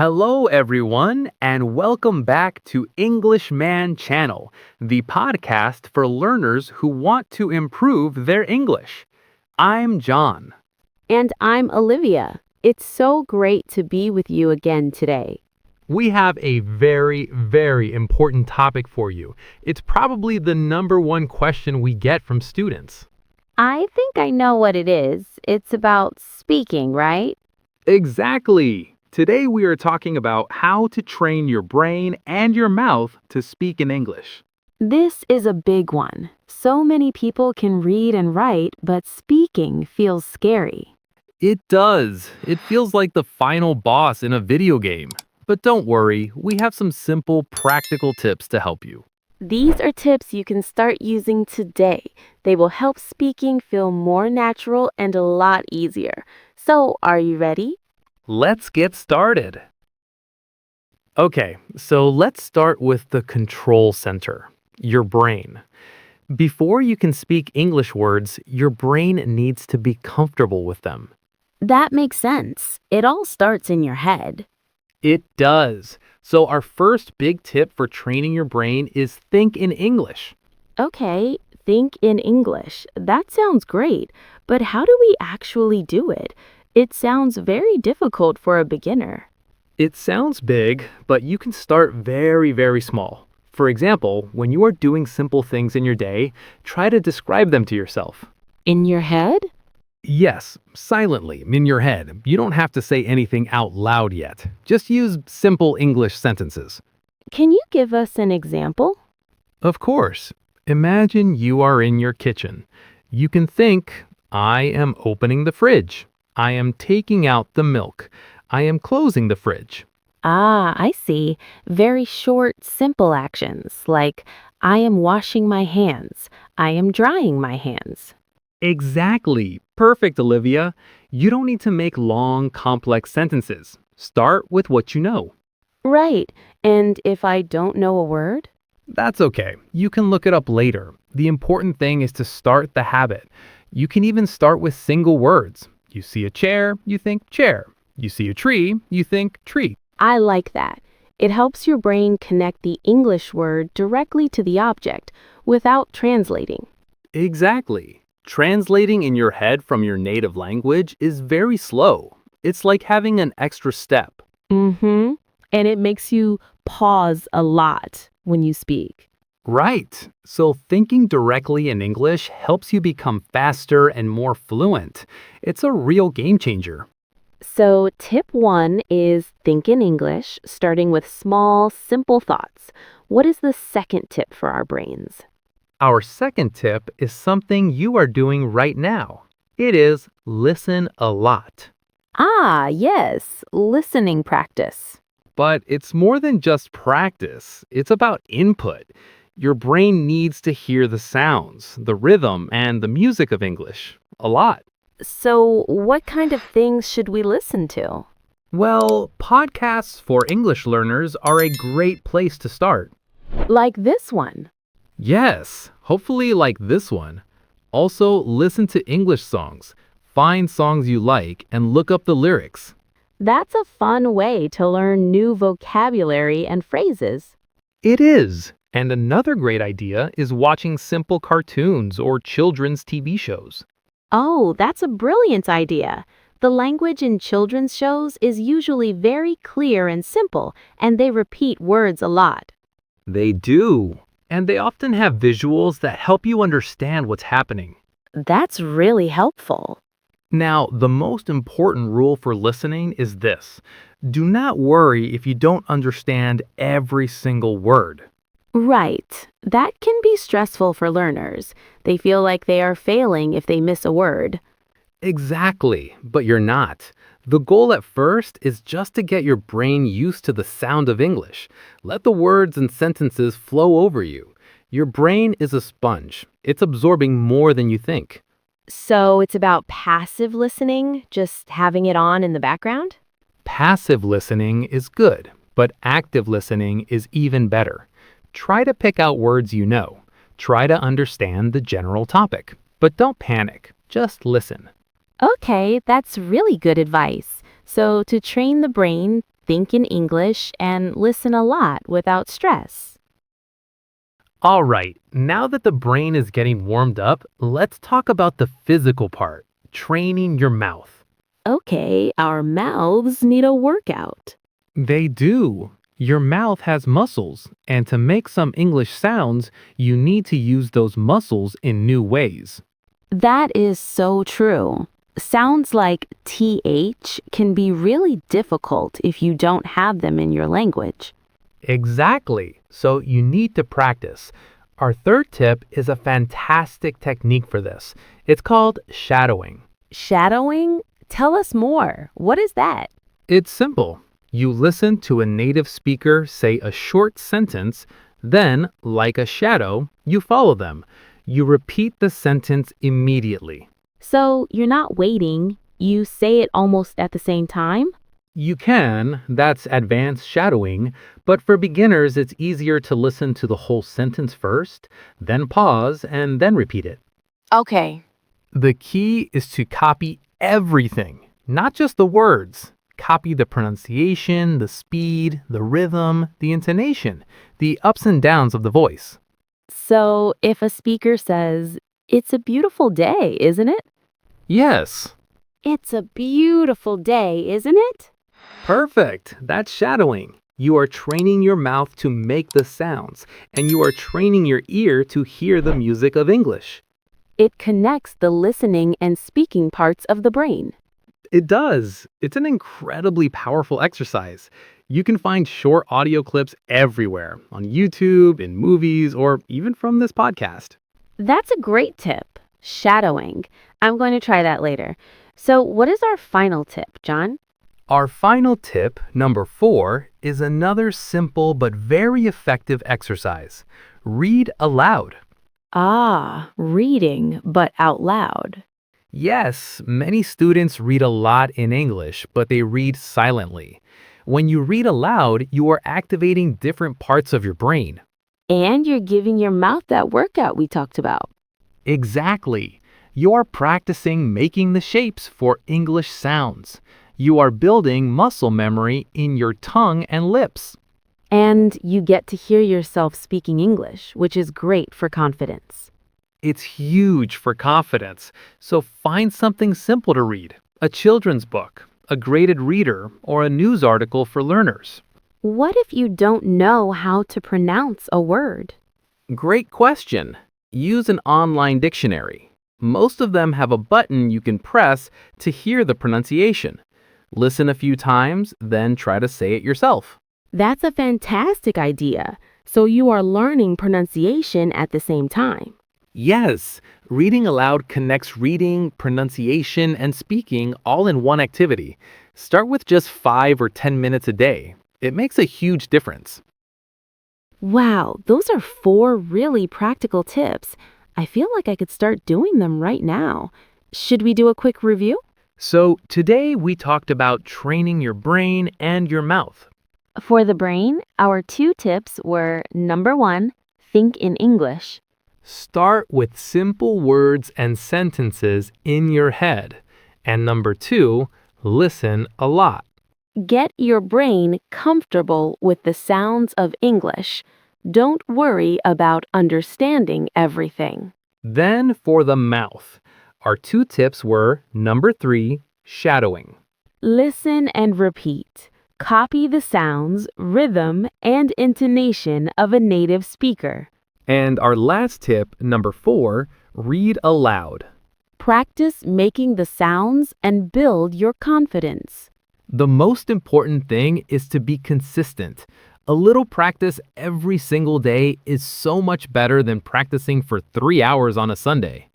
Hello, everyone, and welcome back to Englishman Channel, the podcast for learners who want to improve their English. I'm John. And I'm Olivia. It's so great to be with you again today. We have a very important topic for you. It's probably the number one question we get from students. I think I know what it is. It's about speaking, right? Exactly. Today we are talking about how to train your brain and your mouth to speak in English. This is a big one. So many people can read and write, but speaking feels scary. It does. It feels like the final boss in a video game. But don't worry, we have some simple, practical tips to help you. These are tips you can start using today. They will help speaking feel more natural and a lot easier. So, are you ready? Let's get started. Okay, so let's start with the control center, your brain. Before you can speak English words, your brain needs to be comfortable with them. That makes sense. It all starts in your head. It does. So our first big tip for training your brain is think in English. Okay, think in English. That sounds great, but how do we actually do it? It sounds very difficult for a beginner. It sounds big, but you can start very small. For example, when you are doing simple things in your day, try to describe them to yourself. In your head? Yes, silently, in your head. You don't have to say anything out loud yet. Just use simple English sentences. Can you give us an example? Of course. Imagine you are in your kitchen. You can think, I am opening the fridge. I am taking out the milk. I am closing the fridge. Ah, I see. Very short, simple actions like I am washing my hands. I am drying my hands. Exactly. Perfect, Olivia. You don't need to make long, complex sentences. Start with what you know. Right. And if I don't know a word? That's okay. You can look it up later. The important thing is to start the habit. You can even start with single words. You see a chair, you think chair. You see a tree, you think tree. I like that. It helps your brain connect the English word directly to the object without translating. Exactly. Translating in your head from your native language is very slow. It's like having an extra step. Mm-hmm. And it makes you pause a lot when you speak. Right. So thinking directly in English helps you become faster and more fluent. It's a real game changer. So, tip 1 is think in English, starting with small, simple thoughts. What is the second tip for our brains? Our second tip is something you are doing right now. It is listen a lot. Ah, yes, listening practice. But it's more than just practice. It's about input. Your brain needs to hear the sounds, the rhythm, and the music of English. A lot. So, what kind of things should we listen to? Well, podcasts for English learners are a great place to start. Like this one. Yes, hopefully like this one. Also, listen to English songs. Find songs you like and look up the lyrics. That's a fun way to learn new vocabulary and phrases. It is. And another great idea is watching simple cartoons or children's TV shows. Oh, that's a brilliant idea. The language in children's shows is usually very clear and simple, and they repeat words a lot. They do. And they often have visuals that help you understand what's happening. That's really helpful. Now, the most important rule for listening is this. Do not worry if you don't understand every single word. Right. That can be stressful for learners. They feel like they are failing if they miss a word. Exactly, but you're not. The goal at first is just to get your brain used to the sound of English. Let the words and sentences flow over you. Your brain is a sponge. It's absorbing more than you think. So it's about passive listening, just having it on in the background? Passive listening is good, but active listening is even better. Try to pick out words you know. Try to understand the general topic. But don't panic. Just listen. Okay, that's really good advice. So to train the brain, think in English and listen a lot without stress. All right, now that the brain is getting warmed up, let's talk about the physical part, training your mouth. Okay, our mouths need a workout. They do. Your mouth has muscles, and to make some English sounds, you need to use those muscles in new ways. That is so true. Sounds like TH can be really difficult if you don't have them in your language. Exactly. So you need to practice. Our third tip is a fantastic technique for this. It's called shadowing. Shadowing? Tell us more. What is that? It's simple. You listen to a native speaker say a short sentence, then, like a shadow, you follow them. You repeat the sentence immediately. So you're not waiting, you say it almost at the same time? You can, that's advanced shadowing, but for beginners, it's easier to listen to the whole sentence first, then pause, and then repeat it. Okay. The key is to copy everything, not just the words. Copy the pronunciation, the speed, the rhythm, the intonation, the ups and downs of the voice. So if a speaker says, "It's a beautiful day, isn't it?" Yes, It's a beautiful day, isn't it? perfect. That's shadowing. You are training your mouth to make the sounds, and you are training your ear to hear the music of English. It connects the listening and speaking parts of the brain. It does. It's an incredibly powerful exercise. You can find short audio clips everywhere on YouTube, in movies, or even from this podcast. That's a great tip. Shadowing. I'm going to try that later. So, what is our final tip, John? Our final tip, number 4, is another simple but very effective exercise. Read aloud. Ah, reading, but out loud. Yes, many students read a lot in English, but they read silently. When you read aloud, you are activating different parts of your brain. And you're giving your mouth that workout we talked about. Exactly. You are practicing making the shapes for English sounds. You are building muscle memory in your tongue and lips. And you get to hear yourself speaking English, which is great for confidence. It's huge for confidence, so find something simple to read, a children's book, a graded reader, or a news article for learners. What if you don't know how to pronounce a word? Great question. Use an online dictionary. Most of them have a button you can press to hear the pronunciation. Listen a few times, then try to say it yourself. That's a fantastic idea. So you are learning pronunciation at the same time. Yes, reading aloud connects reading, pronunciation, and speaking all in one activity. Start with just 5 or 10 minutes a day. It makes a huge difference. Wow, those are 4 really practical tips. I feel like I could start doing them right now. Should we do a quick review? So, today we talked about training your brain and your mouth. For the brain, our 2 tips were number 1, think in English. Start with simple words and sentences in your head. And number 2, listen a lot. Get your brain comfortable with the sounds of English. Don't worry about understanding everything. Then for the mouth, our 2 tips were number 3, shadowing. Listen and repeat. Copy the sounds, rhythm, and intonation of a native speaker. And our last tip, number 4, read aloud. Practice making the sounds and build your confidence. The most important thing is to be consistent. A little practice every single day is so much better than practicing for 3 hours on a Sunday.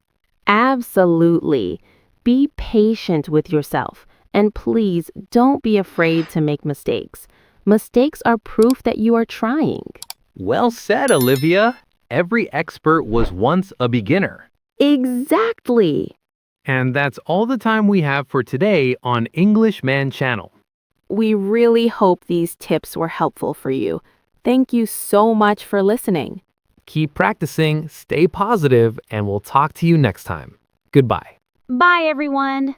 Absolutely. Be patient with yourself. And please don't be afraid to make mistakes. Mistakes are proof that you are trying. Well said, Olivia. Every expert was once a beginner. Exactly. And that's all the time we have for today on English Man Channel. We really hope these tips were helpful for you. Thank you so much for listening. Keep practicing, stay positive, and we'll talk to you next time. Goodbye. Bye, everyone.